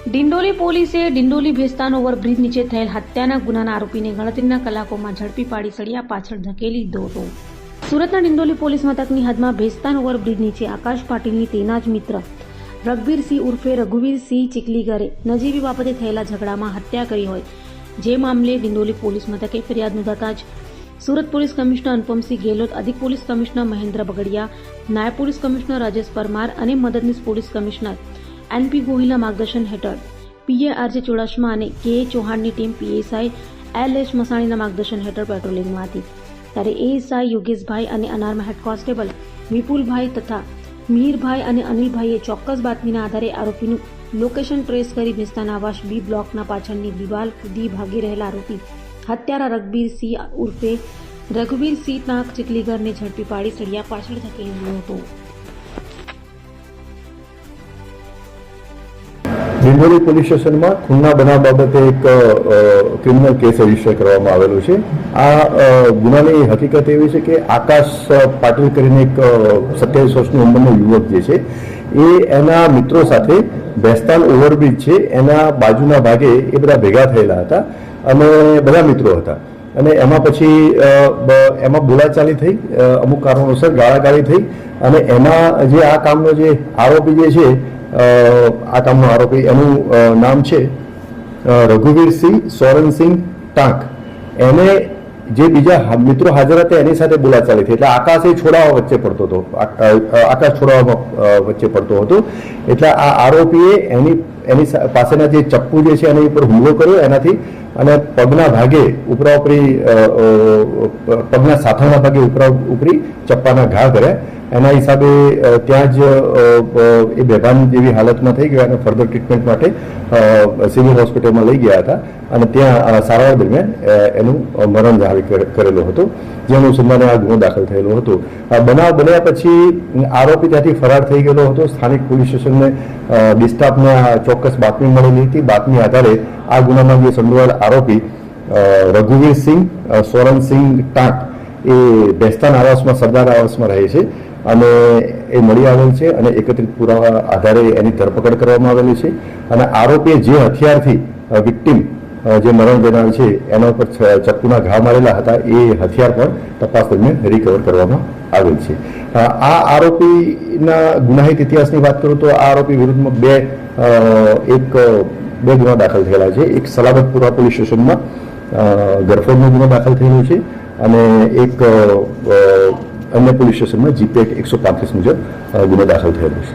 ડિંડોલી પોલીસે ડિંડોલી ભેસ્તાન ઓવરબ્રિજ નીચે થયેલ હત્યાના ગુનાના આરોપીને ગણતરીના કલાકોમાં ઝડપી પાડી સળિયા પાછળ ધકેલી દીધો હતો. સુરતના ડિંડોલી પોલીસ મથકની હદમાં ભેસ્તાન ઓવરબ્રિજ નીચે આકાશ પાટીલની તેના જ મિત્ર રઘબીરસિંહ ઉર્ફે રઘુવીરસિંહ ચીખલીગરે નજીવી બાબતે થયેલા ઝઘડામાં હત્યા કરી હોય, જે મામલે ડિંડોલી પોલીસ મથકે ફરિયાદ નોંધાતા જ સુરત પોલીસ કમિશનર અનુપમસિંહ ગેહલોત, અધિક પોલીસ કમિશનર મહેન્દ્ર બગડિયા, નાયબ પોલીસ કમિશનર રાજેશ પરમાર અને મદદનીશ પોલીસ કમિશનર એનપી ગોહિલના માર્ગદર્શન હેઠળ પીએ આરજે ચુડાસમા અને કે ચૌહાણની ટીમ પીએસઆઈ એલએચ મસાણીના માર્ગદર્શન હેઠળ પેટ્રોલિંગમાં હતી. ત્યારે એએસઆઈ યોગેશભાઈ અને અનારમાં હેડ કોન્સ્ટેબલ વિપુલભાઈ તથા મિહિરભાઈ અને અનિલભાઈએ ચોક્કસ બાતમીના આધારે આરોપીનું લોકેશન ટ્રેસ કરી ભેસ્તાન આવાસ બી બ્લોકના પાછળની દિવાલ કૂદી ભાગી રહેલા આરોપી હત્યારા રઘબીરસિંહ ઉર્ફે રઘુવીરસિંહ નાક ચીખલીગરને ઝડપી પાડી સળિયા પાછળ ધકેલી દીધો હતો. ડિંડોલી પોલીસ સ્ટેશનમાં ખૂનના બનાવ બાબતે એક ક્રિમિનલ કેસ રજીસ્ટર કરવામાં આવેલો છે. આ ગુનાની હકીકત એવી છે કે આકાશ પાટીલ કરીને એક 27 વર્ષની ઉંમરનો યુવક જે છે એ એના મિત્રો સાથે ભેસ્તાન ઓવરબ્રિજ છે એના બાજુના ભાગે એ બધા ભેગા થયેલા હતા અને બધા મિત્રો હતા અને એમાં પછી એમાં બોલાચાલી થઈ, અમુક કારણોસર ગાળાગાળી થઈ અને એમાં જે આ કામનો જે આરોપી જે છે આ કામનો આરોપી એનું નામ છે રઘુવીરસિંહ સોરનસિંહ ટાંક. એને જે બીજા મિત્રો હાજર હતા એની સાથે બોલાચાલી થઈ એટલે આકાશ છોડાવવા વચ્ચે પડતો હતો, આકાશ છોડાવવામાં વચ્ચે પડતો હતો. એટલે આ આરોપીએ એની પાસેના જે ચપ્પુ જે છે એની ઉપર હુમલો કર્યો એનાથી અને પગના ભાગે ઉપરી પગના સાથળના ભાગે ઉપરી ચપ્પાના ઘા કર્યા. એના હિસાબે ત્યાં જ એ બેભાન જેવી હાલતમાં થઈ ગયો અને ફર્ધર ટ્રીટમેન્ટ માટે સિવિલ હોસ્પિટલમાં લઈ ગયા હતા અને ત્યાં સારવાર દરમિયાન એનું મરણ જાહેર કરેલો હતો, જે અનુસંધાને આ ગુનો દાખલ થયેલો હતો. બનાવ બન્યા પછી આરોપી ત્યાંથી ફરાર થઈ ગયેલો હતો. સ્થાનિક પોલીસ સ્ટેશનને ડિસ્ટાફને ચોક્કસ બાતમી મળેલી હતી. બાતમી આધારે આ ગુનામાં જે સંડોવાયેલ આરોપી રઘુવીરસિંહ સોરનસિંહ ટાંક એ ભેસ્તાન આવાસમાં સરદાર આવાસમાં રહે છે અને એ મળી આવેલ છે અને એકત્રિત પુરાવા આધારે એની ધરપકડ કરવામાં આવેલી છે અને આરોપીએ જે હથિયારથી વિક્ટીમ જે મરણ જનાર છે એના ઉપર ચપ્પુના ઘા મારેલા હતા એ હથિયાર પણ તપાસ દરમિયાન રિકવર કરવામાં આવેલ છે. આ આરોપીના ગુનાહિત ઇતિહાસની વાત કરું તો આ આરોપી વિરુદ્ધમાં બે ગુના દાખલ થયેલા છે. એક સલાબતપુરા પોલીસ સ્ટેશનમાં ગરફોડનો ગુનો દાખલ થયેલો છે અને એક અન્ય પોલીસ સ્ટેશનમાં જીપી 135 મુજબ ગુનો દાખલ થયેલો છે.